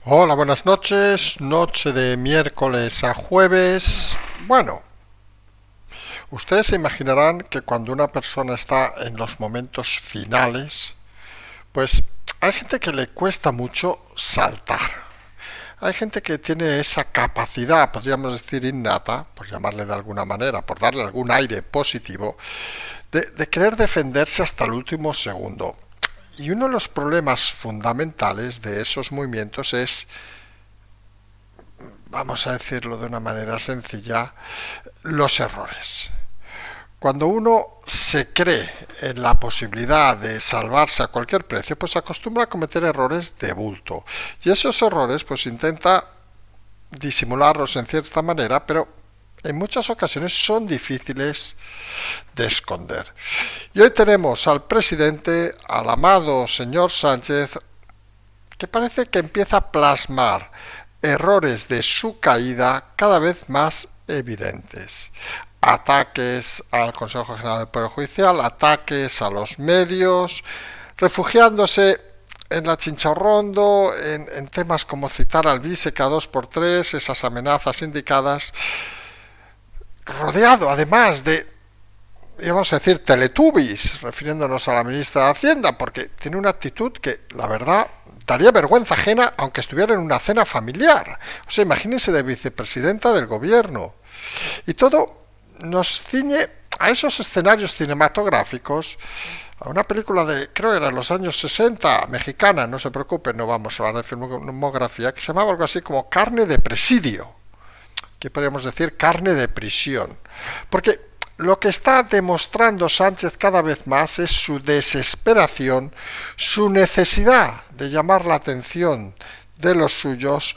Hola, buenas noches. Noche de miércoles a jueves. Bueno, ustedes se imaginarán que cuando una persona está en los momentos finales, pues hay gente que le cuesta mucho saltar. Hay gente que tiene esa capacidad, podríamos decir innata, por llamarle de alguna manera, por darle algún aire positivo, de querer defenderse hasta el último segundo. Y uno de los problemas fundamentales de esos movimientos es, vamos a decirlo de una manera sencilla, los errores. Cuando uno se cree en la posibilidad de salvarse a cualquier precio, pues acostumbra a cometer errores de bulto. Y esos errores, pues intenta disimularlos en cierta manera, pero en muchas ocasiones son difíciles de esconder. Y hoy tenemos al presidente, al amado señor Sánchez, que parece que empieza a plasmar errores de su caída cada vez más evidentes. Ataques al Consejo General del Poder Judicial, ataques a los medios, refugiándose en la chinchorrondo, en temas como citar al vice cada dos por tres, esas amenazas indicadas, rodeado además de, íbamos a decir, teletubbies, refiriéndonos a la ministra de Hacienda, porque tiene una actitud que, la verdad, daría vergüenza ajena aunque estuviera en una cena familiar. O sea, imagínense de vicepresidenta del gobierno. Y todo nos ciñe a esos escenarios cinematográficos, a una película de, creo que era en los años 60, mexicana, no se preocupen, no vamos a hablar de filmografía, que se llamaba algo así como Carne de Presidio, que podríamos decir carne de prisión. Porque lo que está demostrando Sánchez cada vez más es su desesperación, su necesidad de llamar la atención de los suyos,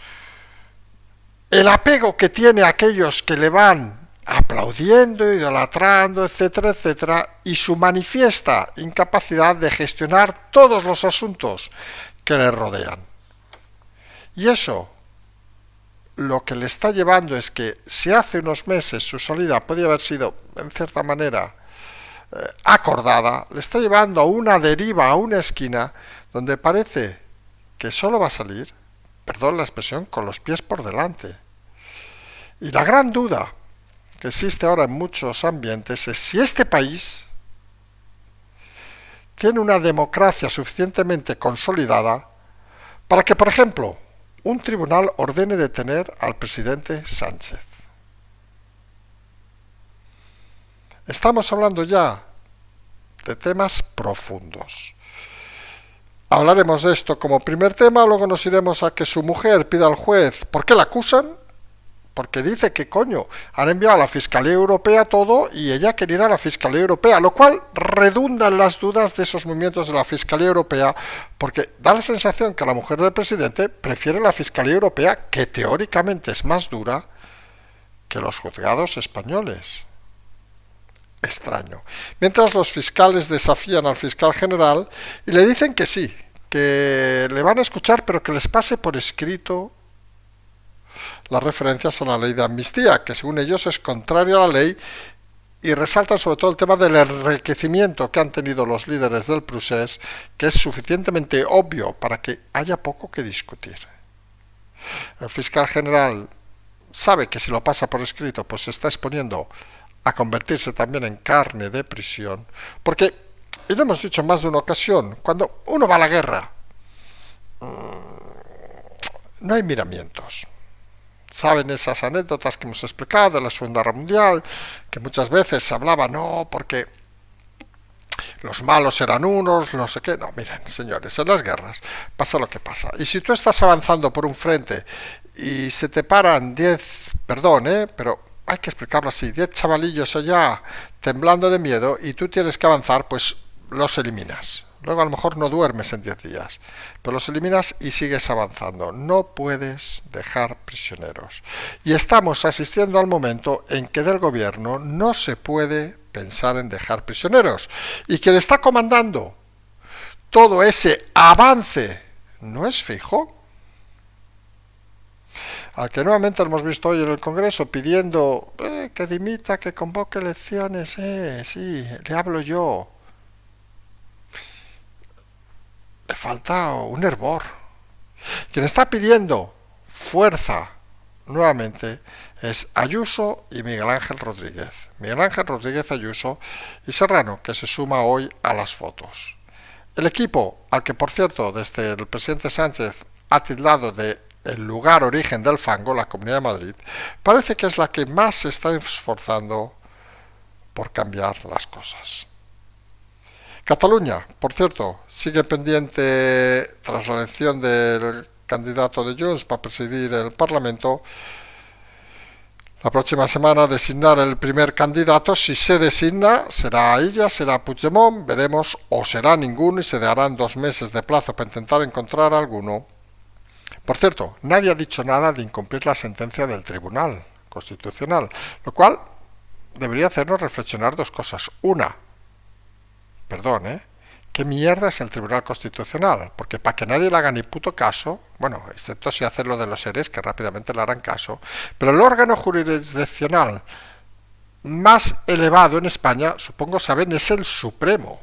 el apego que tiene a aquellos que le van aplaudiendo, idolatrando, etcétera, etcétera, y su manifiesta incapacidad de gestionar todos los asuntos que le rodean. Y eso lo que le está llevando es que si hace unos meses su salida podía haber sido, en cierta manera, acordada, le está llevando a una deriva, a una esquina, donde parece que solo va a salir, perdón la expresión, con los pies por delante. Y la gran duda que existe ahora en muchos ambientes es si este país tiene una democracia suficientemente consolidada para que, por ejemplo, un tribunal ordene detener al presidente Sánchez. Estamos hablando ya de temas profundos. Hablaremos de esto como primer tema, luego nos iremos a que su mujer pida al juez ¿por qué la acusan? Porque dice que coño, han enviado a la Fiscalía Europea todo y ella quiere ir a la Fiscalía Europea, lo cual redunda en las dudas de esos movimientos de la Fiscalía Europea, porque da la sensación que la mujer del presidente prefiere la Fiscalía Europea, que teóricamente es más dura que los juzgados españoles. Extraño. Mientras los fiscales desafían al fiscal general y le dicen que sí, que le van a escuchar, pero que les pase por escrito las referencias a la ley de amnistía, que según ellos es contraria a la ley, y resaltan sobre todo el tema del enriquecimiento que han tenido los líderes del procés, que es suficientemente obvio para que haya poco que discutir. El fiscal general sabe que si lo pasa por escrito, pues se está exponiendo a convertirse también en carne de prisión, porque, y lo hemos dicho en más de una ocasión, cuando uno va a la guerra, no hay miramientos. Saben esas anécdotas que hemos explicado de la Segunda Guerra Mundial, que muchas veces se hablaba, no, porque los malos eran unos, no sé qué. No, miren, señores, en las guerras pasa lo que pasa. Y si tú estás avanzando por un frente y se te paran 10, perdón, pero hay que explicarlo así, 10 chavalillos allá temblando de miedo y tú tienes que avanzar, pues los eliminas. Luego a lo mejor no duermes en 10 días, pero los eliminas y sigues avanzando. No puedes dejar prisioneros. Y estamos asistiendo al momento en que del gobierno no se puede pensar en dejar prisioneros. Y quien está comandando todo ese avance no es Feijóo, al que nuevamente hemos visto hoy en el Congreso pidiendo que dimita, que convoque elecciones, sí, le hablo yo. Le falta un hervor. Quien está pidiendo fuerza nuevamente es Ayuso y Miguel Ángel Rodríguez. Miguel Ángel Rodríguez Ayuso y Serrano, que se suma hoy a las fotos. El equipo, al que por cierto desde el presidente Sánchez ha tildado de el lugar origen del fango, la Comunidad de Madrid, parece que es la que más se está esforzando por cambiar las cosas. Cataluña, por cierto, sigue pendiente tras la elección del candidato de Junts para presidir el Parlamento. La próxima semana designar el primer candidato. Si se designa, será ella, será Puigdemont, veremos, o será ninguno y se darán 2 meses de plazo para intentar encontrar alguno. Por cierto, nadie ha dicho nada de incumplir la sentencia del Tribunal Constitucional, lo cual debería hacernos reflexionar 2 cosas. Una, ¿qué mierda es el Tribunal Constitucional? Porque para que nadie le haga ni puto caso, bueno, excepto si hace lo de los seres, que rápidamente le harán caso, pero el órgano jurisdiccional más elevado en España, supongo saben, es el Supremo.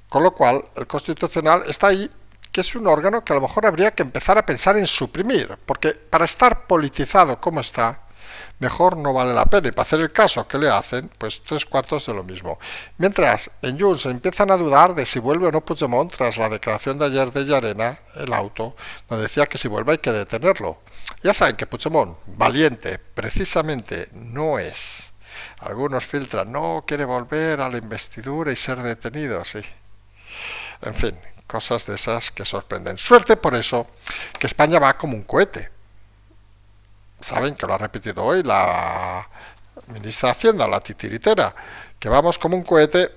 Con lo cual, el Constitucional está ahí, que es un órgano que a lo mejor habría que empezar a pensar en suprimir, porque para estar politizado como está, mejor no vale la pena, y para hacer el caso que le hacen, pues 3/4 de lo mismo. Mientras, en Junts empiezan a dudar de si vuelve o no Puigdemont tras la declaración de ayer de Llarena, el auto, donde decía que si vuelve hay que detenerlo. Ya saben que Puigdemont, valiente, precisamente no es. Algunos filtran, no quiere volver a la investidura y ser detenido, sí. En fin, cosas de esas que sorprenden. Suerte por eso que España va como un cohete. Saben que lo ha repetido hoy la ministra de Hacienda, la titiritera, que vamos como un cohete.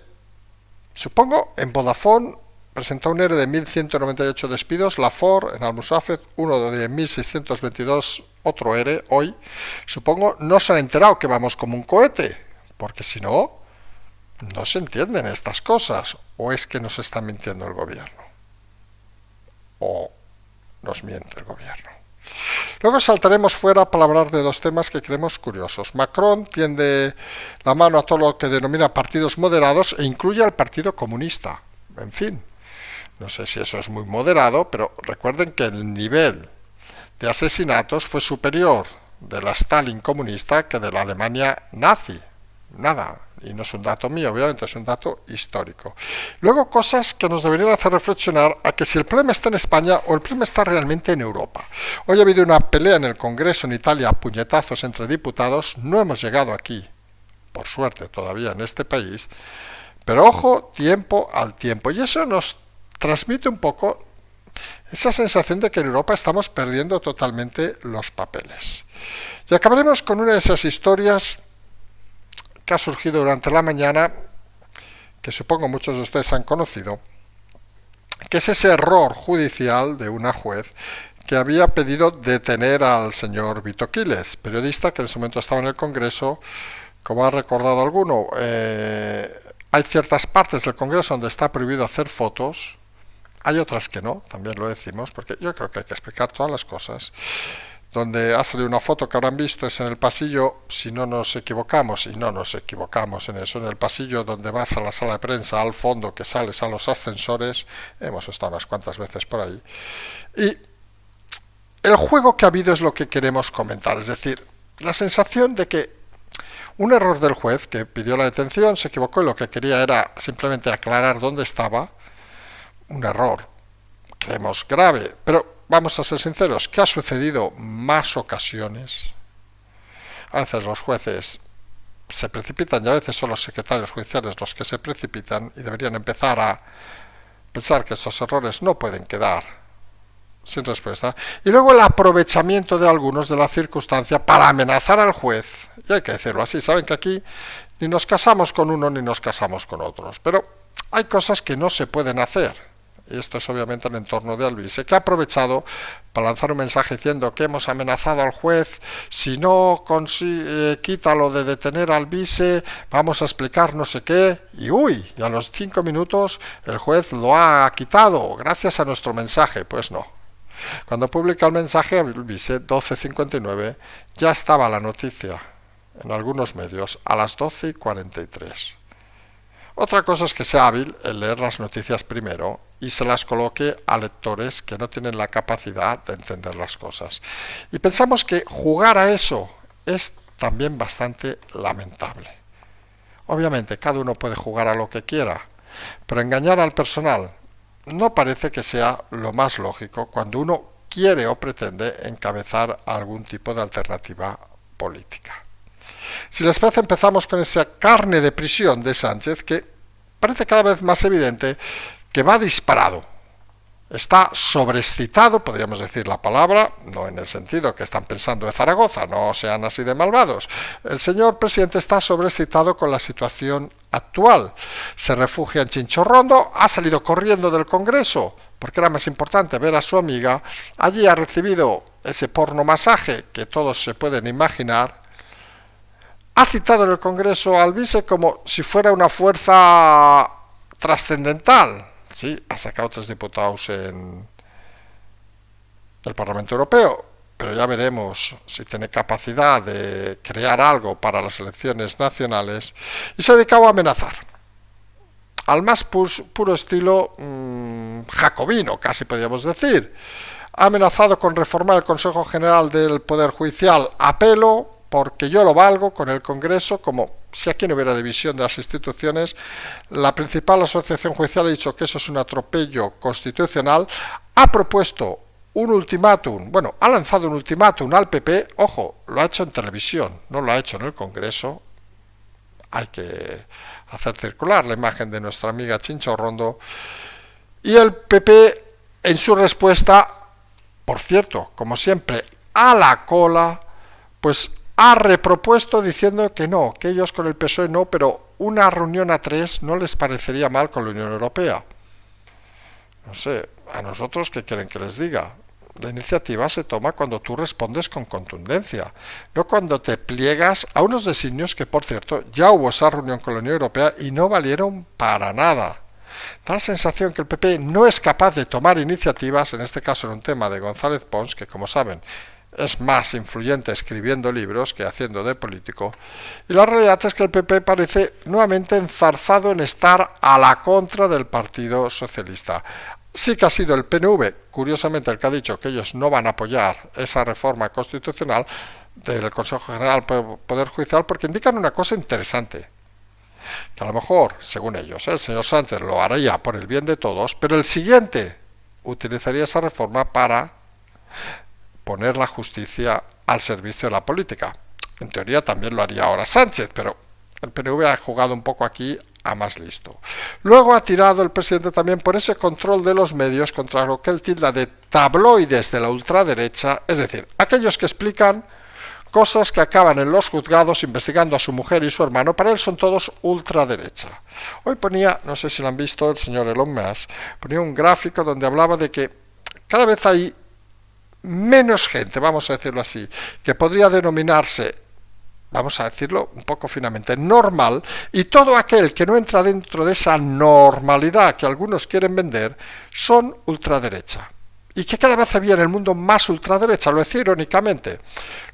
Supongo en Vodafone presentó un ERE de 1.198 despidos, la Ford en Almusafet uno de 1.622, otro ERE hoy. Supongo no se han enterado que vamos como un cohete, porque si no, no se entienden estas cosas. ¿O es que nos está mintiendo el gobierno? ¿O nos miente el gobierno? Luego saltaremos fuera para hablar de 2 temas que creemos curiosos. Macron tiende la mano a todo lo que denomina partidos moderados e incluye al Partido Comunista. En fin, no sé si eso es muy moderado, pero recuerden que el nivel de asesinatos fue superior de la Stalin comunista que de la Alemania nazi. Nada, y no es un dato mío, obviamente es un dato histórico. Luego cosas que nos deberían hacer reflexionar a que si el problema está en España o el problema está realmente en Europa. Hoy ha habido una pelea en el Congreso en Italia a puñetazos entre diputados, no hemos llegado aquí, por suerte todavía en este país, pero ojo, tiempo al tiempo, y eso nos transmite un poco esa sensación de que en Europa estamos perdiendo totalmente los papeles. Y acabaremos con una de esas historias que ha surgido durante la mañana, que supongo muchos de ustedes han conocido, que es ese error judicial de una juez que había pedido detener al señor Vito Quiles, periodista que en ese momento estaba en el Congreso. Como ha recordado alguno, hay ciertas partes del Congreso donde está prohibido hacer fotos, hay otras que no, también lo decimos, porque yo creo que hay que explicar todas las cosas. Donde ha salido una foto que habrán visto es en el pasillo, si no nos equivocamos, y no nos equivocamos en eso, en el pasillo donde vas a la sala de prensa, al fondo que sales a los ascensores, hemos estado unas cuantas veces por ahí, y el juego que ha habido es lo que queremos comentar, es decir, la sensación de que un error del juez que pidió la detención, se equivocó y lo que quería era simplemente aclarar dónde estaba, un error, creemos grave, pero vamos a ser sinceros, que ha sucedido más ocasiones. A veces los jueces se precipitan y a veces son los secretarios judiciales los que se precipitan y deberían empezar a pensar que estos errores no pueden quedar sin respuesta. Y luego el aprovechamiento de algunos de la circunstancia para amenazar al juez. Y hay que decirlo así, saben que aquí ni nos casamos con uno ni nos casamos con otros. Pero hay cosas que no se pueden hacer. Y esto es obviamente el entorno de Albise, que ha aprovechado para lanzar un mensaje diciendo que hemos amenazado al juez, si no quita lo de detener a Albise, vamos a explicar no sé qué, y a los 5 minutos el juez lo ha quitado, gracias a nuestro mensaje. Pues no. Cuando publica el mensaje, Albise, 12:59, ya estaba la noticia en algunos medios a las 12:43. Otra cosa es que sea hábil en leer las noticias primero y se las coloque a lectores que no tienen la capacidad de entender las cosas. Y pensamos que jugar a eso es también bastante lamentable. Obviamente, cada uno puede jugar a lo que quiera, pero engañar al personal no parece que sea lo más lógico cuando uno quiere o pretende encabezar algún tipo de alternativa política. Si les parece, empezamos con esa carne de prisión de Sánchez, que parece cada vez más evidente que va disparado. Está sobreexcitado, podríamos decir la palabra, no en el sentido que están pensando de Zaragoza, no sean así de malvados. El señor presidente está sobreexcitado con la situación actual. Se refugia en Chinchorrondo, ha salido corriendo del Congreso, porque era más importante ver a su amiga. Allí ha recibido ese porno masaje que todos se pueden imaginar. Ha citado en el Congreso al vice como si fuera una fuerza trascendental. Sí, ha sacado 3 diputados en el Parlamento Europeo, pero ya veremos si tiene capacidad de crear algo para las elecciones nacionales. Y se ha dedicado a amenazar, al más puro estilo jacobino, casi podríamos decir. Ha amenazado con reformar el Consejo General del Poder Judicial a pelo, porque yo lo valgo con el Congreso, como si aquí no hubiera división de las instituciones. La principal asociación judicial ha dicho que eso es un atropello constitucional. Ha propuesto un ultimátum, bueno, ha lanzado un ultimátum al PP, ojo, lo ha hecho en televisión, no lo ha hecho en el Congreso. Hay que hacer circular la imagen de nuestra amiga Chinchorrondo. Y el PP, en su respuesta, por cierto, como siempre, a la cola, pues ha repropuesto diciendo que no, que ellos con el PSOE no, pero una reunión a 3 no les parecería mal con la Unión Europea. No sé, a nosotros, ¿qué quieren que les diga? La iniciativa se toma cuando tú respondes con contundencia, no cuando te pliegas a unos designios que, por cierto, ya hubo esa reunión con la Unión Europea y no valieron para nada. Da la sensación que el PP no es capaz de tomar iniciativas, en este caso en un tema de González Pons, que como saben, es más influyente escribiendo libros que haciendo de político, y la realidad es que el PP parece nuevamente enzarzado en estar a la contra del Partido Socialista. Sí que ha sido el PNV, curiosamente, el que ha dicho que ellos no van a apoyar esa reforma constitucional del Consejo General del Poder Judicial, porque indican una cosa interesante, que a lo mejor, según ellos, el señor Sánchez lo haría por el bien de todos, pero el siguiente utilizaría esa reforma para poner la justicia al servicio de la política. En teoría también lo haría ahora Sánchez, pero el PNV ha jugado un poco aquí a más listo. Luego ha tirado el presidente también por ese control de los medios contra lo que él tilda de tabloides de la ultraderecha, es decir, aquellos que explican cosas que acaban en los juzgados investigando a su mujer y su hermano. Para él son todos ultraderecha. Hoy ponía, no sé si lo han visto, el señor Elon Musk, ponía un gráfico donde hablaba de que cada vez hay menos gente, vamos a decirlo así, que podría denominarse, vamos a decirlo un poco finamente, normal, y todo aquel que no entra dentro de esa normalidad que algunos quieren vender, son ultraderecha. Y que cada vez había en el mundo más ultraderecha, lo decía irónicamente.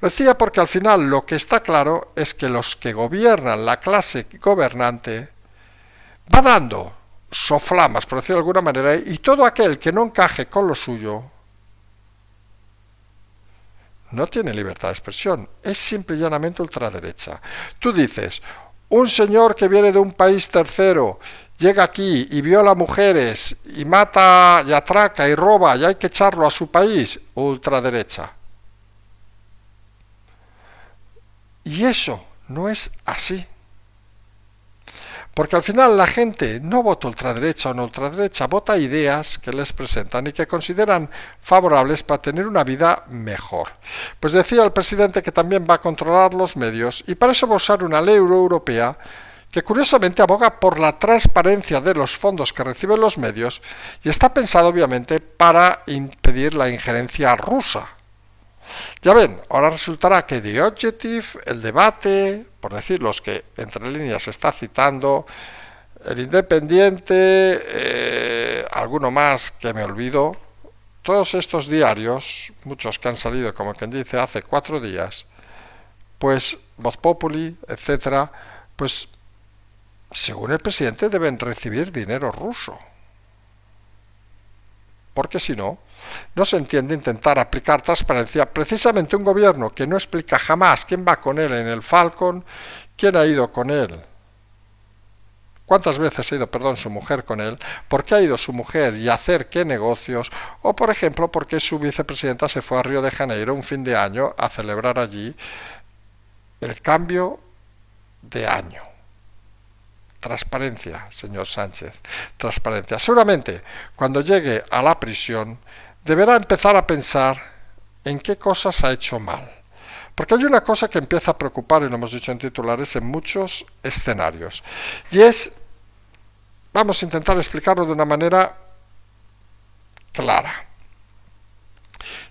Lo decía porque al final lo que está claro es que los que gobiernan, la clase gobernante, va dando soflamas, por decirlo de alguna manera, y todo aquel que no encaje con lo suyo, no tiene libertad de expresión, es simple y llanamente ultraderecha. Tú dices, un señor que viene de un país tercero, llega aquí y viola mujeres, y mata, y atraca, y roba, y hay que echarlo a su país, ultraderecha. Y eso no es así. Porque al final la gente no vota ultraderecha o no ultraderecha, vota ideas que les presentan y que consideran favorables para tener una vida mejor. Pues decía el presidente que también va a controlar los medios y para eso va a usar una ley europea que curiosamente aboga por la transparencia de los fondos que reciben los medios y está pensado obviamente para impedir la injerencia rusa. Ya ven, ahora resultará que The Objective, el debate, por decir los que entre líneas está citando, el Independiente, alguno más que me olvido, todos estos diarios, muchos que han salido, como quien dice, hace 4 días, pues Voz Populi, etcétera, pues según el presidente, deben recibir dinero ruso. Porque si no, no se entiende intentar aplicar transparencia. Precisamente un gobierno que no explica jamás quién va con él en el Falcon, quién ha ido con él, cuántas veces ha ido, su mujer con él, por qué ha ido su mujer y hacer qué negocios, o por ejemplo, por qué su vicepresidenta se fue a Río de Janeiro un fin de año a celebrar allí el cambio de año. Transparencia, señor Sánchez, transparencia. Seguramente, cuando llegue a la prisión, deberá empezar a pensar en qué cosas ha hecho mal. Porque hay una cosa que empieza a preocupar, y lo hemos dicho en titulares, en muchos escenarios. Y es, vamos a intentar explicarlo de una manera clara.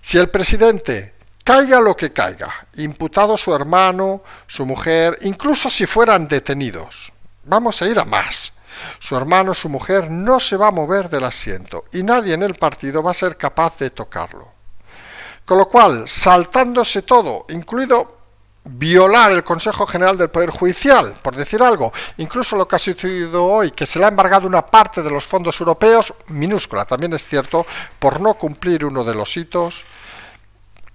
Si el presidente, caiga lo que caiga, imputado su hermano, su mujer, incluso si fueran detenidos, vamos a ir a más. Su hermano, su mujer, no se va a mover del asiento y nadie en el partido va a ser capaz de tocarlo. Con lo cual, saltándose todo, incluido violar el Consejo General del Poder Judicial, por decir algo, incluso lo que ha sucedido hoy, que se le ha embargado una parte de los fondos europeos, minúscula, también es cierto, por no cumplir uno de los hitos,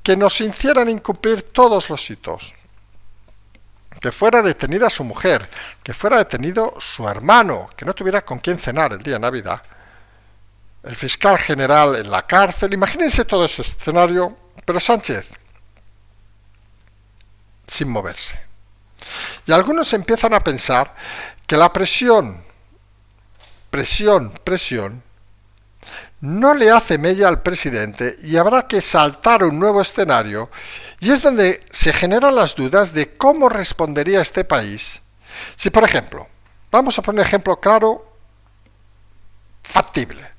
que nos hicieran incumplir todos los hitos. Que fuera detenida su mujer, que fuera detenido su hermano, que no tuviera con quién cenar el día de Navidad, el fiscal general en la cárcel. Imagínense todo ese escenario, pero Sánchez sin moverse. Y algunos empiezan a pensar que la presión, no le hace mella al presidente y habrá que saltar un nuevo escenario, y es donde se generan las dudas de cómo respondería este país si, por ejemplo, vamos a poner un ejemplo claro, factible.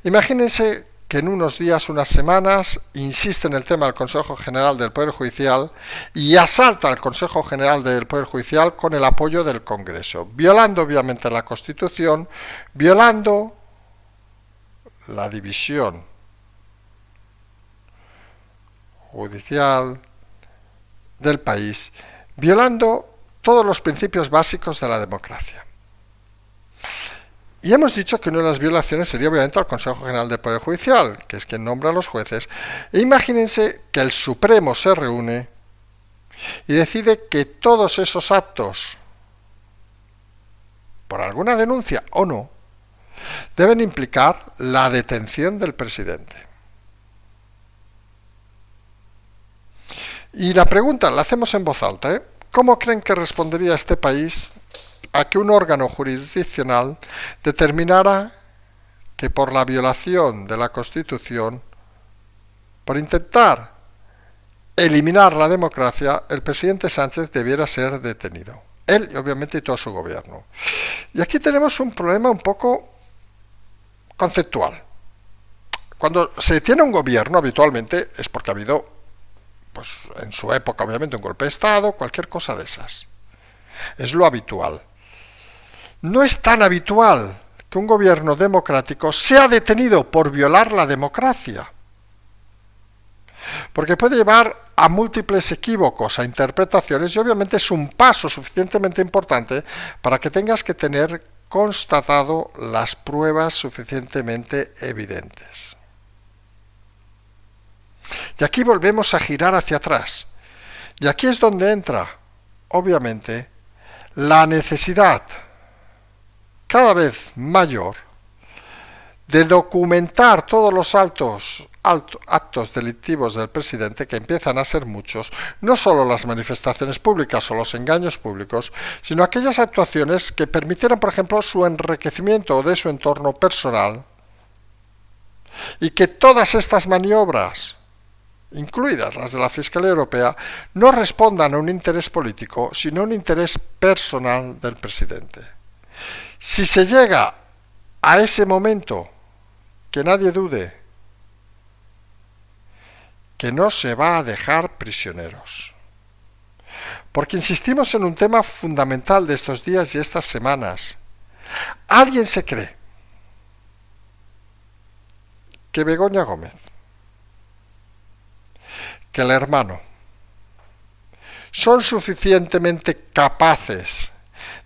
Imagínense que en unos días, unas semanas, insiste en el tema del Consejo General del Poder Judicial y asalta al Consejo General del Poder Judicial con el apoyo del Congreso, violando obviamente la Constitución, violando la división judicial del país, violando todos los principios básicos de la democracia. Y hemos dicho que una de las violaciones sería obviamente al Consejo General del Poder Judicial, que es quien nombra a los jueces. E imagínense que el Supremo se reúne y decide que todos esos actos, por alguna denuncia o no, deben implicar la detención del presidente. Y la pregunta la hacemos en voz alta, ¿eh? ¿Cómo creen que respondería este país a que un órgano jurisdiccional determinara que por la violación de la Constitución, por intentar eliminar la democracia, el presidente Sánchez debiera ser detenido? Él y obviamente todo su gobierno. Y aquí tenemos un problema un poco conceptual. Cuando se detiene un gobierno habitualmente es porque ha habido, pues en su época obviamente, un golpe de Estado, cualquier cosa de esas. Es lo habitual. No es tan habitual que un gobierno democrático sea detenido por violar la democracia. Porque puede llevar a múltiples equívocos, a interpretaciones, y obviamente es un paso suficientemente importante para que tengas que tener constatado las pruebas suficientemente evidentes. Y aquí volvemos a girar hacia atrás. Y aquí es donde entra, obviamente, la necesidad cada vez mayor de documentar todos los actos delictivos del presidente, que empiezan a ser muchos, no solo las manifestaciones públicas o los engaños públicos, sino aquellas actuaciones que permitieran, por ejemplo, su enriquecimiento de su entorno personal, y que todas estas maniobras, incluidas las de la Fiscalía Europea, no respondan a un interés político, sino a un interés personal del presidente. Si se llega a ese momento, que nadie dude que no se va a dejar prisioneros. Porque insistimos en un tema fundamental de estos días y estas semanas. ¿Alguien se cree que Begoña Gómez, que el hermano, son suficientemente capaces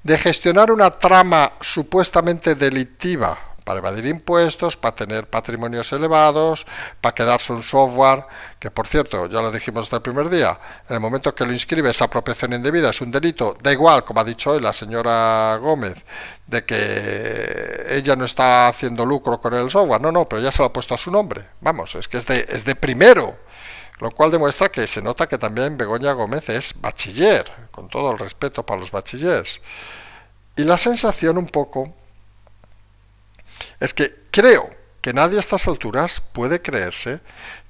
de gestionar una trama supuestamente delictiva para evadir impuestos, para tener patrimonios elevados, para quedarse un software, que por cierto, ya lo dijimos desde el primer día, en el momento que lo inscribe esa apropiación indebida es un delito, da igual, como ha dicho hoy la señora Gómez, de que ella no está haciendo lucro con el software, no, pero ya se lo ha puesto a su nombre, vamos, es que es de primero, lo cual demuestra que se nota que también Begoña Gómez es bachiller, con todo el respeto para los bachilleres. Y la sensación un poco es que creo que nadie a estas alturas puede creerse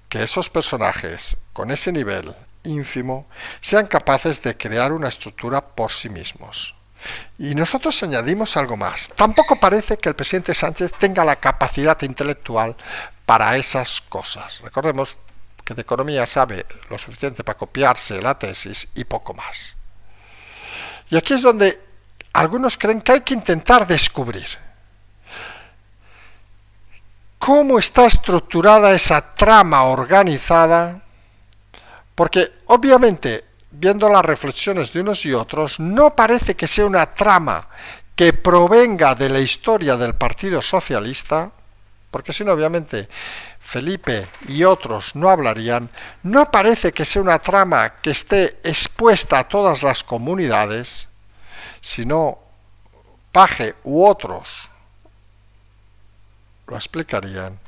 que esos personajes con ese nivel ínfimo sean capaces de crear una estructura por sí mismos. Y nosotros añadimos algo más. Tampoco parece que el presidente Sánchez tenga la capacidad intelectual para esas cosas. Recordemos que de economía sabe lo suficiente para copiarse la tesis y poco más. Y aquí es donde algunos creen que hay que intentar descubrir cómo está estructurada esa trama organizada, porque obviamente, viendo las reflexiones de unos y otros, no parece que sea una trama que provenga de la historia del Partido Socialista, porque si no, obviamente, Felipe y otros no hablarían, no parece que sea una trama que esté expuesta a todas las comunidades, sino Paje u otros lo explicarían.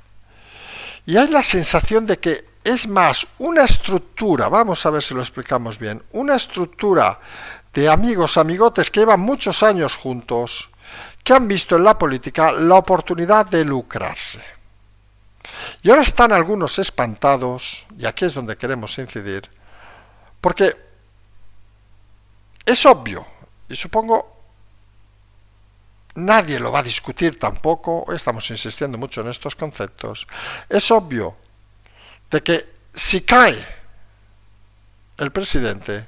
Y hay la sensación de que es más una estructura, vamos a ver si lo explicamos bien, una estructura de amigos, amigotes que llevan muchos años juntos, que han visto en la política la oportunidad de lucrarse. Y ahora están algunos espantados, y aquí es donde queremos incidir, porque es obvio, y supongo nadie lo va a discutir tampoco, estamos insistiendo mucho en estos conceptos, es obvio de que si cae el presidente,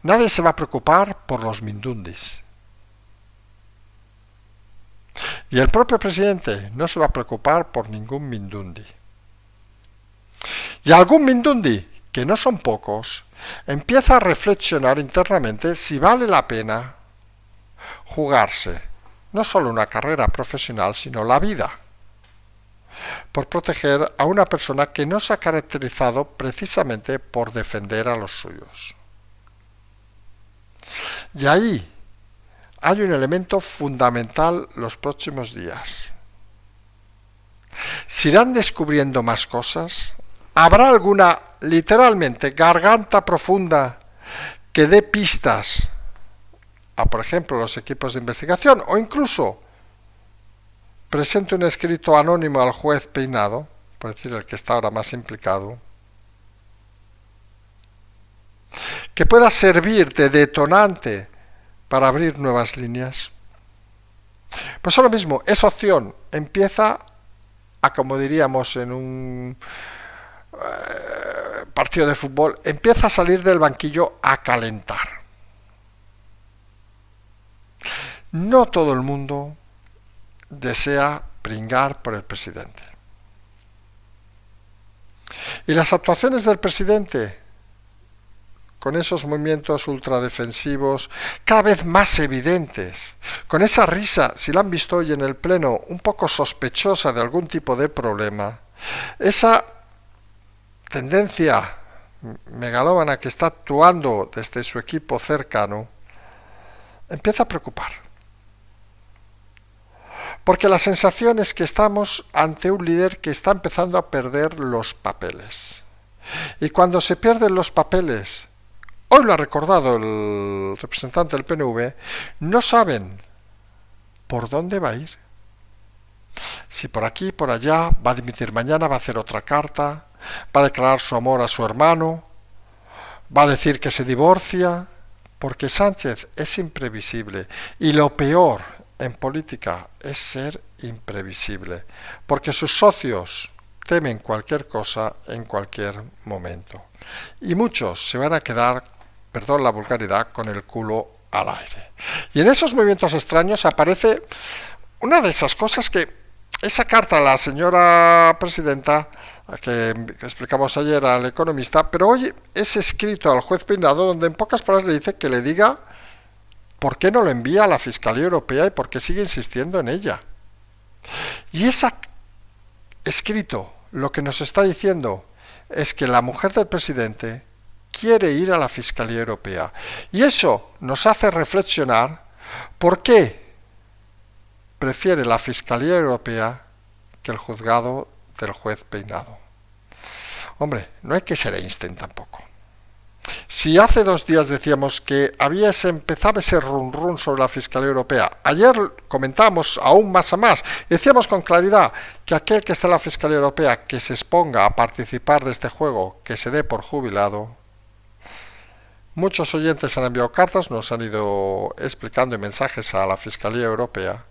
nadie se va a preocupar por los mindundis. Y el propio presidente no se va a preocupar por ningún mindundi. Y algún mindundi, que no son pocos, empieza a reflexionar internamente si vale la pena jugarse no solo una carrera profesional, sino la vida, por proteger a una persona que no se ha caracterizado precisamente por defender a los suyos. Y ahí hay un elemento fundamental los próximos días. ¿Se irán descubriendo más cosas? ¿Habrá alguna, literalmente, garganta profunda que dé pistas a, por ejemplo, los equipos de investigación, o incluso presente un escrito anónimo al juez Peinado, por decir el que está ahora más implicado, que pueda servir de detonante para abrir nuevas líneas? Pues ahora mismo esa opción empieza a, como diríamos en un partido de fútbol, empieza a salir del banquillo a calentar. No todo el mundo desea pringar por el presidente. Y las actuaciones del presidente, con esos movimientos ultradefensivos cada vez más evidentes, con esa risa, si la han visto hoy en el pleno, un poco sospechosa de algún tipo de problema, esa tendencia megalómana que está actuando desde su equipo cercano, empieza a preocupar. Porque la sensación es que estamos ante un líder que está empezando a perder los papeles. Y cuando se pierden los papeles, hoy lo ha recordado el representante del PNV, no saben por dónde va a ir. Si por aquí, por allá, va a dimitir mañana, va a hacer otra carta, va a declarar su amor a su hermano, va a decir que se divorcia, porque Sánchez es imprevisible. Y lo peor en política es ser imprevisible, porque sus socios temen cualquier cosa en cualquier momento. Y muchos se van a quedar, perdón la vulgaridad, con el culo al aire. Y en esos movimientos extraños aparece una de esas cosas que esa carta a la señora presidenta que explicamos ayer al economista, pero hoy es escrito al juez Peinado, donde en pocas palabras le dice que le diga ¿por qué no lo envía a la Fiscalía Europea y por qué sigue insistiendo en ella? Y ese escrito lo que nos está diciendo es que la mujer del presidente quiere ir a la Fiscalía Europea. Y eso nos hace reflexionar por qué prefiere la Fiscalía Europea que el juzgado del juez Peinado. Hombre, no hay que ser Einstein tampoco. Si hace 2 días decíamos que empezaba ese run run sobre la Fiscalía Europea, ayer comentábamos aún más a más, decíamos con claridad que aquel que está en la Fiscalía Europea que se exponga a participar de este juego, que se dé por jubilado. Muchos oyentes han enviado cartas, nos han ido explicando mensajes a la Fiscalía Europea,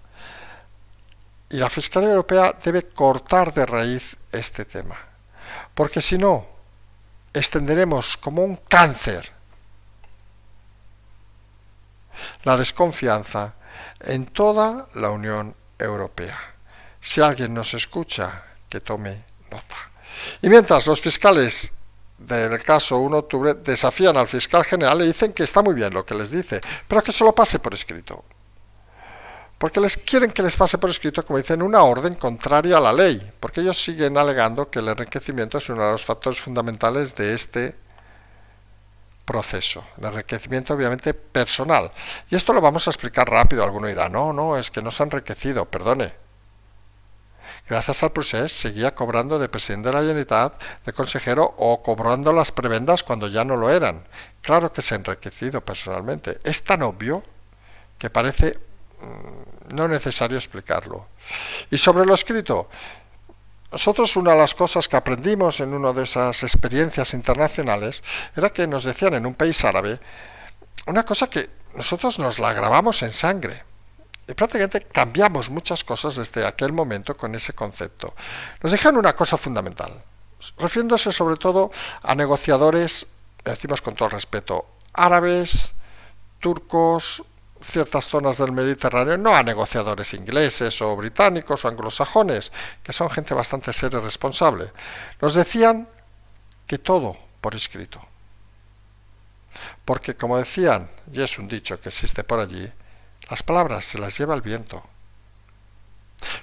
y la Fiscalía Europea debe cortar de raíz este tema, porque si no, extenderemos como un cáncer la desconfianza en toda la Unión Europea. Si alguien nos escucha, que tome nota. Y mientras los fiscales del caso 1 de octubre desafían al fiscal general, le dicen que está muy bien lo que les dice, pero que se lo pase por escrito. Porque quieren que les pase por escrito, como dicen, una orden contraria a la ley, porque ellos siguen alegando que el enriquecimiento es uno de los factores fundamentales de este proceso, el enriquecimiento obviamente personal. Y esto lo vamos a explicar rápido. Alguno dirá, no, es que no se ha enriquecido, perdone. Gracias al procés seguía cobrando de presidente de la Generalitat, de consejero, o cobrando las prebendas cuando ya no lo eran. Claro que se ha enriquecido personalmente. Es tan obvio que parece no necesario explicarlo. Y sobre lo escrito, nosotros una de las cosas que aprendimos en una de esas experiencias internacionales era que nos decían en un país árabe una cosa que nosotros nos la grabamos en sangre. Y prácticamente cambiamos muchas cosas desde aquel momento con ese concepto. Nos dijeron una cosa fundamental, refiriéndose sobre todo a negociadores, decimos con todo el respeto, árabes, turcos, ciertas zonas del Mediterráneo, no a negociadores ingleses o británicos o anglosajones, que son gente bastante seria y responsable. Nos decían que todo por escrito. Porque, como decían, y es un dicho que existe por allí, las palabras se las lleva el viento.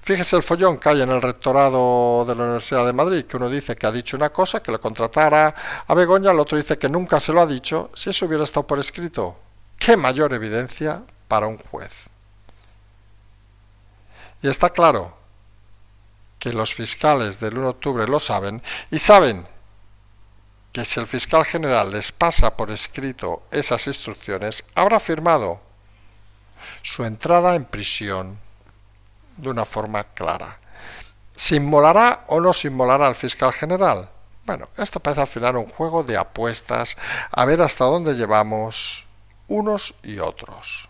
Fíjese el follón que hay en el rectorado de la Universidad de Madrid, que uno dice que ha dicho una cosa, que lo contratara a Begoña, el otro dice que nunca se lo ha dicho. Si eso hubiera estado por escrito, ¿qué mayor evidencia para un juez? Y está claro que los fiscales del 1 de octubre lo saben, y saben que si el fiscal general les pasa por escrito esas instrucciones, habrá firmado su entrada en prisión de una forma clara. ¿Se inmolará o no se inmolará al fiscal general? Bueno, esto parece al final un juego de apuestas, a ver hasta dónde llevamos unos y otros.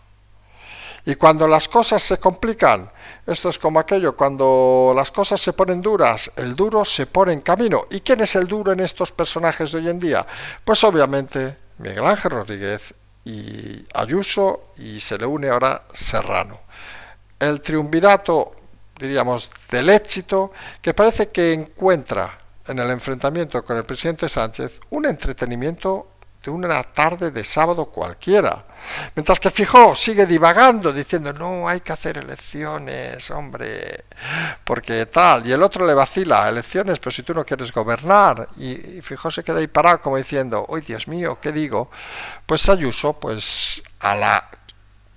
Y cuando las cosas se complican, esto es como aquello, cuando las cosas se ponen duras, el duro se pone en camino. ¿Y quién es el duro en estos personajes de hoy en día? Pues obviamente Miguel Ángel Rodríguez y Ayuso, y se le une ahora Serrano. El triunvirato, diríamos, del éxito, que parece que encuentra en el enfrentamiento con el presidente Sánchez un entretenimiento de una tarde de sábado cualquiera. Mientras que Feijóo sigue divagando, diciendo, no, hay que hacer elecciones, hombre, porque tal, y el otro le vacila, elecciones, pero si tú no quieres gobernar, y Feijóo se queda ahí parado como diciendo, ¡ay, Dios mío, qué digo! Pues Ayuso, pues a la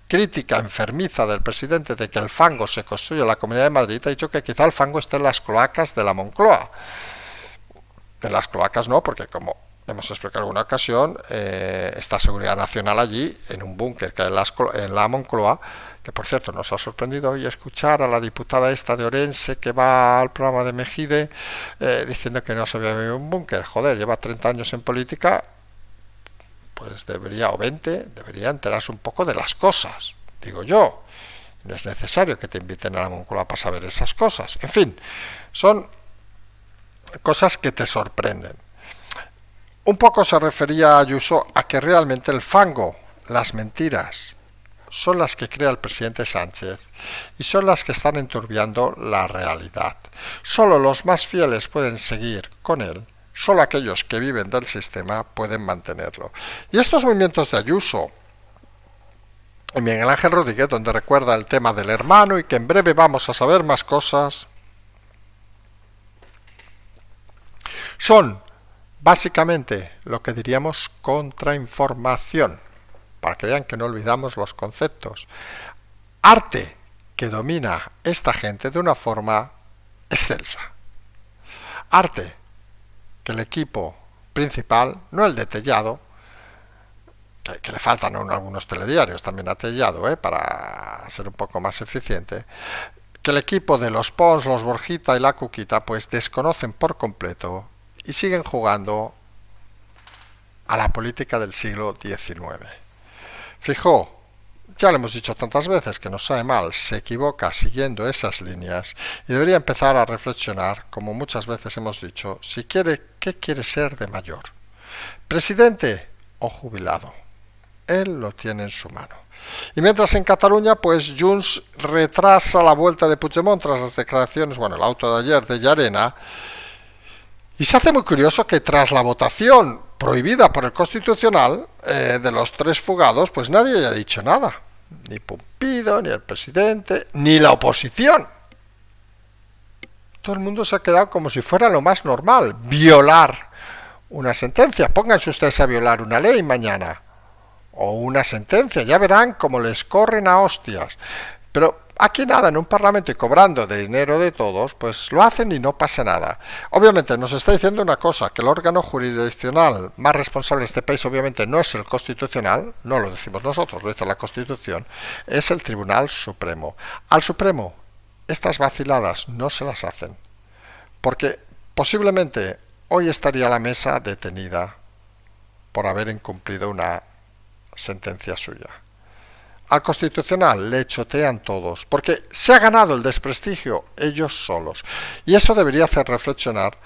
crítica enfermiza del presidente de que el fango se construye en la Comunidad de Madrid, ha dicho que quizá el fango esté en las cloacas de la Moncloa. En las cloacas no, porque como hemos explicado en alguna ocasión, está Seguridad Nacional allí, en un búnker que hay en la Moncloa, que por cierto nos ha sorprendido hoy escuchar a la diputada esta de Orense que va al programa de Mejide diciendo que no se había vivido un búnker. Joder, lleva 30 años en política, pues debería enterarse un poco de las cosas, digo yo. No es necesario que te inviten a la Moncloa para saber esas cosas. En fin, son cosas que te sorprenden. Un poco se refería a Ayuso a que realmente el fango, las mentiras, son las que crea el presidente Sánchez y son las que están enturbiando la realidad. Solo los más fieles pueden seguir con él, solo aquellos que viven del sistema pueden mantenerlo. Y estos movimientos de Ayuso Y Miguel Ángel Rodríguez, donde recuerda el tema del hermano y que en breve vamos a saber más cosas. Son básicamente lo que diríamos contrainformación, para que vean que no olvidamos los conceptos. Arte que domina esta gente de una forma excelsa. Arte que el equipo principal, no el de Tellado, que le faltan algunos telediarios también a Tellado, para ser un poco más eficiente, que el equipo de los Pons, los Borjita y la Cuquita pues desconocen por completo y siguen jugando a la política del siglo XIX. Fijó, ya le hemos dicho tantas veces que nos sabe mal, se equivoca siguiendo esas líneas y debería empezar a reflexionar, como muchas veces hemos dicho, si quiere, ¿qué quiere ser de mayor? ¿Presidente o jubilado? Él lo tiene en su mano. Y mientras en Cataluña, pues Junts retrasa la vuelta de Puigdemont tras las declaraciones, el auto de ayer de Llarena, y se hace muy curioso que tras la votación prohibida por el Constitucional de los 3 fugados, pues nadie haya dicho nada. Ni Pumpido, ni el presidente, ni la oposición. Todo el mundo se ha quedado como si fuera lo más normal, violar una sentencia. Pónganse ustedes a violar una ley mañana, o una sentencia, ya verán cómo les corren a hostias. Pero aquí nada, en un parlamento y cobrando de dinero de todos, pues lo hacen y no pasa nada. Obviamente nos está diciendo una cosa, que el órgano jurisdiccional más responsable de este país obviamente no es el Constitucional, no lo decimos nosotros, lo dice la Constitución, es el Tribunal Supremo. Al Supremo estas vaciladas no se las hacen, porque posiblemente hoy estaría la mesa detenida por haber incumplido una sentencia suya. Al Constitucional le chotean todos, porque se ha ganado el desprestigio ellos solos. Y eso debería hacer reflexionar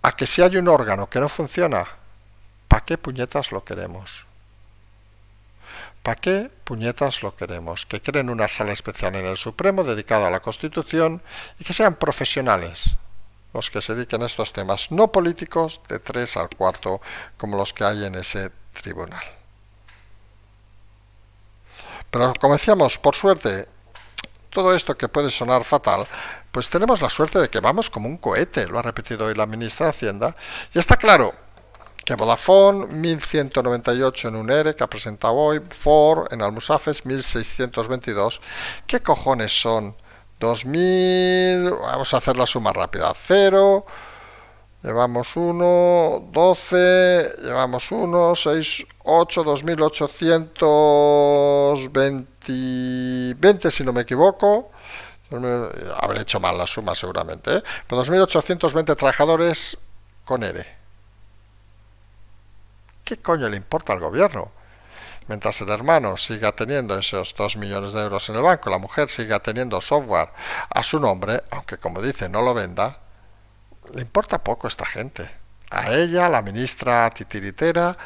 a que si hay un órgano que no funciona, ¿para qué puñetas lo queremos? ¿Para qué puñetas lo queremos? Que creen una sala especial en el Supremo dedicada a la Constitución y que sean profesionales los que se dediquen a estos temas, no políticos de 3 al 4 como los que hay en ese tribunal. Pero como decíamos, por suerte, todo esto que puede sonar fatal, pues tenemos la suerte de que vamos como un cohete, lo ha repetido hoy la ministra de Hacienda, y está claro que Vodafone, 1.198 en un ERE que ha presentado hoy, Ford en Almusafes, 1.622, ¿qué cojones son? 2.000, vamos a hacer la suma rápida, 0, llevamos 1, 12, llevamos 1, 6, 8, 2.820 si no me equivoco. Habré hecho mal la suma seguramente, pero 2.820 trabajadores con ERE. ¿Qué coño le importa al gobierno? Mientras el hermano siga teniendo esos 2 millones de euros en el banco, la mujer siga teniendo software a su nombre, aunque como dice no lo venda, le importa poco a esta gente. A ella, a la ministra titiritera,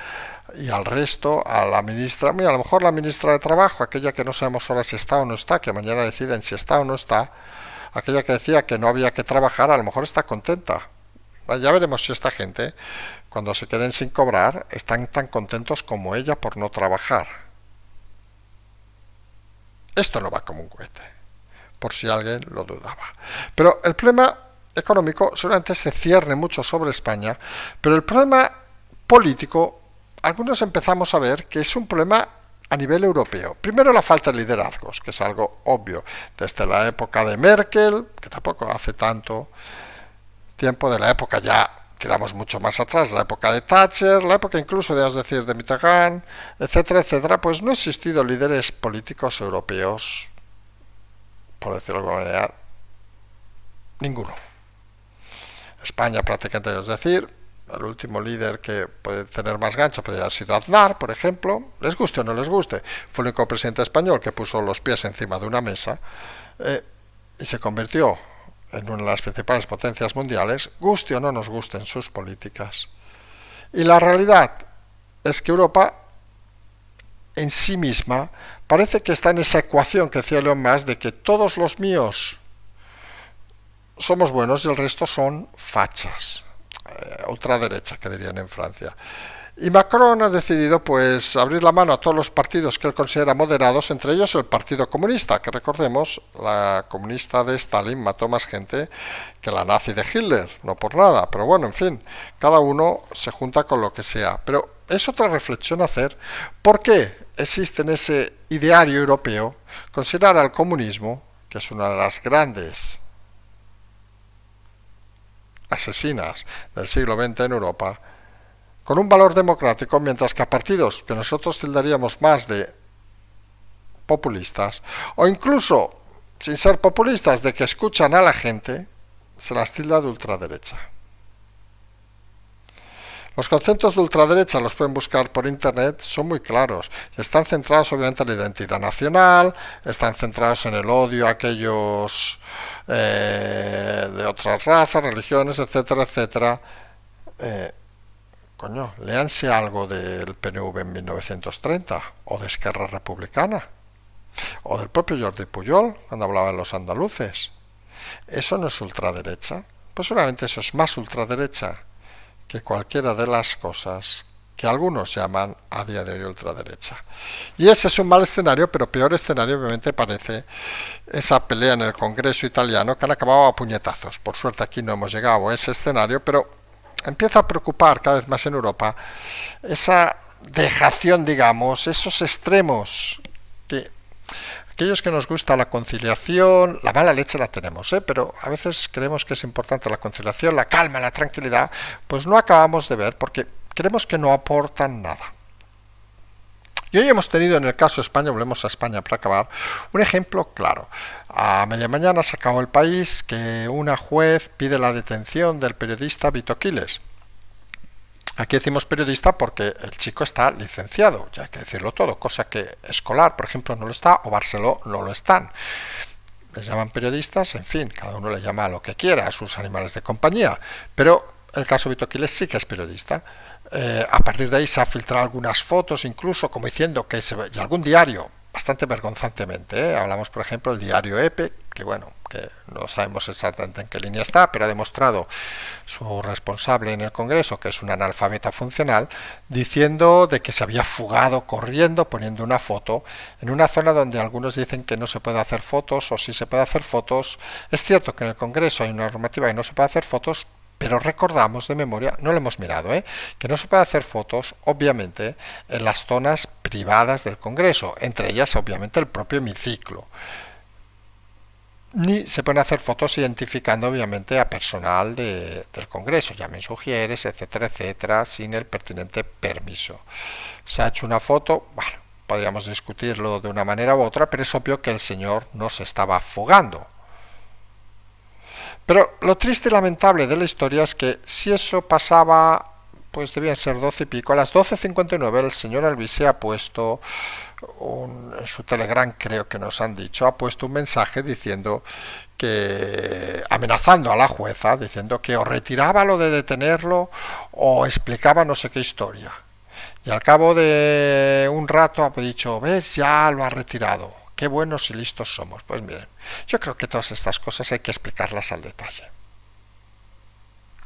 y al resto, a la ministra, mira, a lo mejor la ministra de Trabajo, aquella que no sabemos ahora si está o no está, que mañana deciden si está o no está, aquella que decía que no había que trabajar, a lo mejor está contenta. Ya veremos si esta gente, cuando se queden sin cobrar, están tan contentos como ella por no trabajar. Esto no va como un cohete, por si alguien lo dudaba. Pero el problema económico seguramente se cierne mucho sobre España, pero el problema político, algunos empezamos a ver que es un problema a nivel europeo. Primero, la falta de liderazgos, que es algo obvio, desde la época de Merkel, que tampoco hace tanto tiempo, de la época ya tiramos mucho más atrás, la época de Thatcher, la época incluso de Mitterrand, etcétera, etcétera, pues no ha existido líderes políticos europeos, por decirlo de alguna manera, ninguno. España prácticamente, es decir, el último líder que puede tener más gancho podría haber sido Aznar, por ejemplo, les guste o no les guste, fue el único presidente español que puso los pies encima de una mesa y se convirtió en una de las principales potencias mundiales, guste o no nos gusten sus políticas. Y la realidad es que Europa en sí misma parece que está en esa ecuación que decía Elon Musk de que todos los míos somos buenos y el resto son fachas, ultraderecha que dirían en Francia. Y Macron ha decidido pues abrir la mano a todos los partidos que él considera moderados, entre ellos el Partido Comunista, que recordemos, la comunista de Stalin mató más gente que la nazi de Hitler, no por nada, pero bueno, en fin, cada uno se junta con lo que sea. Pero es otra reflexión a hacer, ¿por qué existe en ese ideario europeo considerar al comunismo, que es una de las grandes asesinas del siglo XX en Europa, con un valor democrático, mientras que a partidos que nosotros tildaríamos más de populistas, o incluso, sin ser populistas, de que escuchan a la gente, se las tilda de ultraderecha? Los conceptos de ultraderecha los pueden buscar por internet, son muy claros. Están centrados obviamente en la identidad nacional, están centrados en el odio a aquellos de otras razas, religiones, etcétera, etcétera. Coño, léanse algo del PNV en 1930, o de Esquerra Republicana, o del propio Jordi Pujol, cuando hablaba de los andaluces. ¿Eso no es ultraderecha? Pues seguramente eso es más ultraderecha que cualquiera de las cosas que algunos llaman a día de hoy ultraderecha. Y ese es un mal escenario, pero peor escenario obviamente parece esa pelea en el Congreso italiano, que han acabado a puñetazos. Por suerte aquí no hemos llegado a ese escenario, pero empieza a preocupar cada vez más en Europa esa dejación, digamos, esos extremos que aquellos que nos gusta la conciliación, la mala leche la tenemos, pero a veces creemos que es importante la conciliación, la calma, la tranquilidad, pues no acabamos de ver porque creemos que no aportan nada. Y hoy hemos tenido en el caso de España, volvemos a España para acabar, un ejemplo claro. A media mañana se acabó El País que una juez pide la detención del periodista Vito Quiles. Aquí decimos periodista porque el chico está licenciado, ya hay que decirlo todo, cosa que Escolar, por ejemplo, no lo está, o Barceló no lo están. Les llaman periodistas, en fin, cada uno le llama a lo que quiera, a sus animales de compañía, pero el caso Vito Quiles sí que es periodista. A partir de ahí se han filtrado algunas fotos, incluso como diciendo que y algún diario, bastante vergonzantemente, hablamos por ejemplo del diario EPE, que bueno, que no sabemos exactamente en qué línea está, pero ha demostrado su responsable en el Congreso, que es un analfabeta funcional, diciendo de que se había fugado corriendo, poniendo una foto en una zona donde algunos dicen que no se puede hacer fotos, o sí se puede hacer fotos. Es cierto que en el Congreso hay una normativa y no se puede hacer fotos, pero recordamos de memoria, no lo hemos mirado, que no se puede hacer fotos, obviamente, en las zonas privadas del Congreso, entre ellas, obviamente, el propio hemiciclo. Ni se pueden hacer fotos identificando, obviamente, a personal del Congreso, llamen sugieres, etcétera, etcétera, sin el pertinente permiso. Se ha hecho una foto, bueno, podríamos discutirlo de una manera u otra, pero es obvio que el señor no se estaba fugando. Pero lo triste y lamentable de la historia es que si eso pasaba, pues debían ser 12 y pico. A las 12:59 el señor Albise ha puesto, en su Telegram creo que nos han dicho, ha puesto un mensaje diciendo que, amenazando a la jueza, diciendo que o retiraba lo de detenerlo o explicaba no sé qué historia. Y al cabo de un rato ha dicho, ves, ya lo ha retirado. Qué buenos y listos somos. Pues miren, yo creo que todas estas cosas hay que explicarlas al detalle.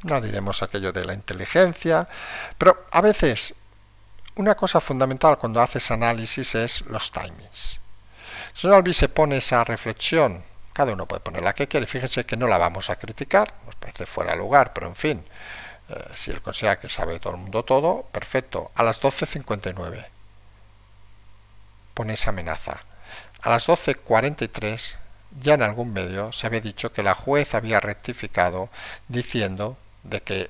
No diremos aquello de la inteligencia, pero a veces una cosa fundamental cuando haces análisis es los timings. El señor Albise pone esa reflexión, cada uno puede poner la que quiere, fíjense que no la vamos a criticar, nos parece fuera de lugar, pero en fin, si él considera que sabe todo el mundo todo, perfecto. A las 12:59 pone esa amenaza. A las 12:43 ya en algún medio se había dicho que la juez había rectificado diciendo de que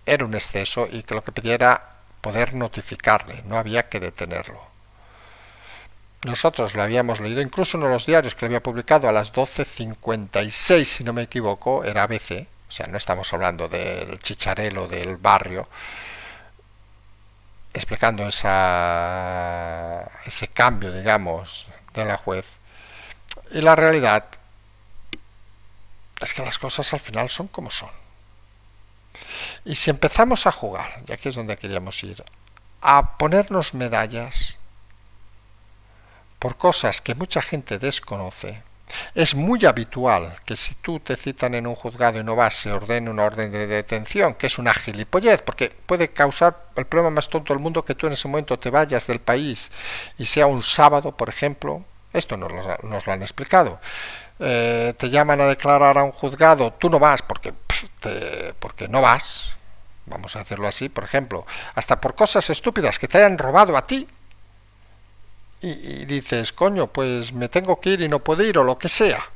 era un exceso y que lo que pedía era poder notificarle, no había que detenerlo. Nosotros lo habíamos leído, incluso uno de los diarios que lo había publicado a las 12:56, si no me equivoco, era ABC, o sea, no estamos hablando del chicharelo del barrio, explicando ese cambio, digamos, de la juez. Y la realidad es que las cosas al final son como son. Y si empezamos a jugar, y aquí es donde queríamos ir, a ponernos medallas por cosas que mucha gente desconoce, Es muy habitual que si tú te citan en un juzgado y no vas, se ordene una orden de detención, que es una gilipollez, porque puede causar el problema más tonto del mundo que tú en ese momento te vayas del país y sea un sábado, por ejemplo. Esto nos lo han explicado. Te llaman a declarar a un juzgado, tú no vas porque no vas, vamos a hacerlo así, por ejemplo, hasta por cosas estúpidas que te hayan robado a ti, y dices, coño, pues me tengo que ir y no puedo ir, o lo que sea,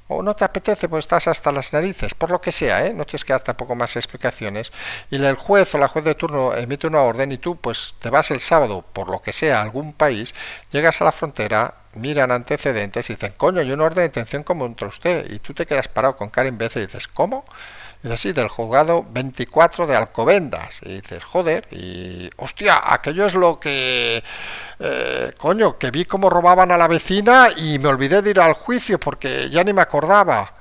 o no te apetece, pues estás hasta las narices, por lo que sea, no tienes que dar tampoco más explicaciones, y el juez o la juez de turno emite una orden y tú pues te vas el sábado, por lo que sea, a algún país, llegas a la frontera, miran antecedentes y dicen, coño, hay una orden de detención contra usted, y tú te quedas parado con cara imbécil y dices, ¿cómo? Y dices, sí, del juzgado 24 de Alcobendas. Y dices, joder, y hostia, aquello es lo que coño, que vi cómo robaban a la vecina y me olvidé de ir al juicio porque ya ni me acordaba.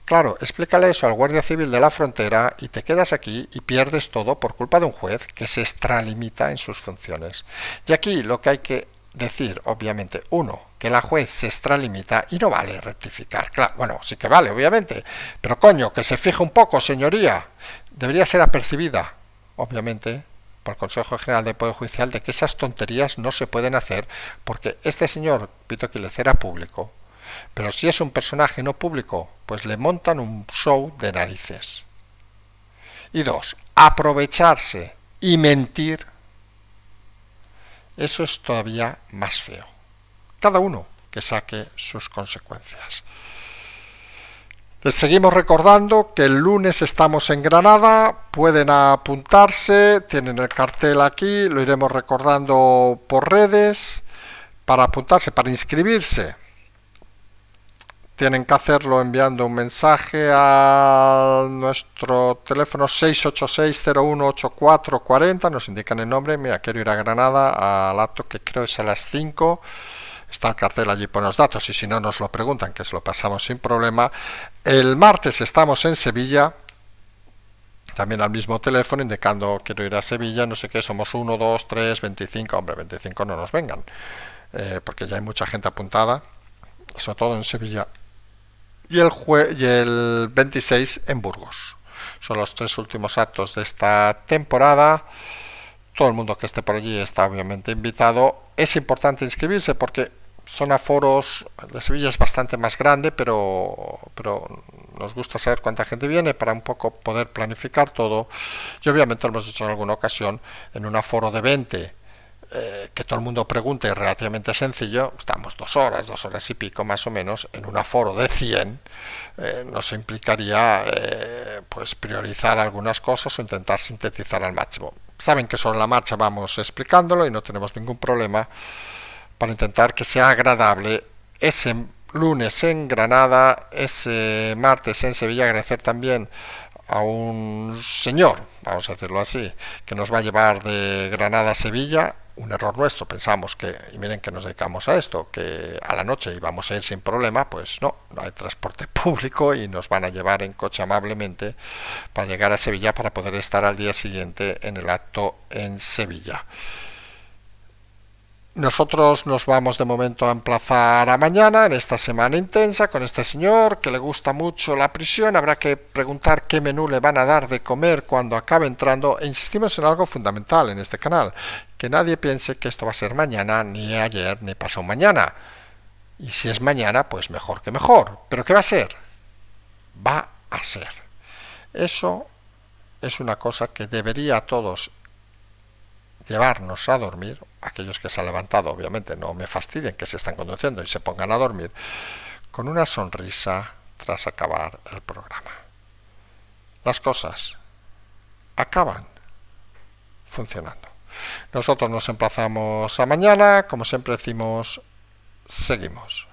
Claro, explícale eso al guardia civil de la frontera y te quedas aquí y pierdes todo por culpa de un juez que se extralimita en sus funciones. Y aquí lo que hay que decir, obviamente, uno, que la juez se extralimita y no vale rectificar. Claro, bueno, sí que vale, obviamente, pero coño, que se fije un poco, señoría. Debería ser apercibida, obviamente, por el Consejo General del Poder Judicial, de que esas tonterías no se pueden hacer porque este señor Pito Quiles era público, pero si es un personaje no público, pues le montan un show de narices. Y dos, aprovecharse y mentir, eso es todavía más feo. Cada uno que saque sus consecuencias. Les seguimos recordando que el lunes estamos en Granada, pueden apuntarse, tienen el cartel aquí, lo iremos recordando por redes. Para apuntarse, para inscribirse, tienen que hacerlo enviando un mensaje a nuestro teléfono 686-018440, nos indican el nombre, mira, quiero ir a Granada al acto que creo es a las 5, está el cartel allí por los datos y si no nos lo preguntan, que se lo pasamos sin problema. El martes estamos en Sevilla, también al mismo teléfono, indicando quiero ir a Sevilla, no sé qué, somos 1, 2, 3, 25, hombre, 25 no nos vengan, porque ya hay mucha gente apuntada, sobre todo en Sevilla. Y el 26 en Burgos. Son los 3 últimos actos de esta temporada. Todo el mundo que esté por allí está obviamente invitado. Es importante inscribirse porque son aforos, de Sevilla es bastante más grande, pero nos gusta saber cuánta gente viene para un poco poder planificar todo. Y obviamente lo hemos hecho en alguna ocasión en un aforo de 20. Que todo el mundo pregunte, es relativamente sencillo, estamos 2 horas y pico más o menos, en un aforo de 100, nos implicaría pues priorizar algunas cosas o intentar sintetizar al máximo. Saben que sobre la marcha vamos explicándolo y no tenemos ningún problema para intentar que sea agradable ese lunes en Granada, ese martes en Sevilla. Agradecer también a un señor, vamos a decirlo así, que nos va a llevar de Granada a Sevilla. Un error nuestro, pensamos que, y miren que nos dedicamos a esto, que a la noche íbamos a ir sin problema, pues no hay transporte público y nos van a llevar en coche amablemente para llegar a Sevilla para poder estar al día siguiente en el acto en Sevilla. Nosotros nos vamos de momento a emplazar a mañana, en esta semana intensa, con este señor que le gusta mucho la prisión. Habrá que preguntar qué menú le van a dar de comer cuando acabe entrando. E insistimos en algo fundamental en este canal, que nadie piense que esto va a ser mañana, ni ayer, ni pasado mañana. Y si es mañana, pues mejor que mejor. ¿Pero qué va a ser? Va a ser. Eso es una cosa que debería a todos llevarnos a dormir. Aquellos que se han levantado, obviamente, no me fastidien que se están conduciendo y se pongan a dormir, con una sonrisa tras acabar el programa. Las cosas acaban funcionando. Nosotros nos emplazamos a mañana, como siempre decimos, seguimos.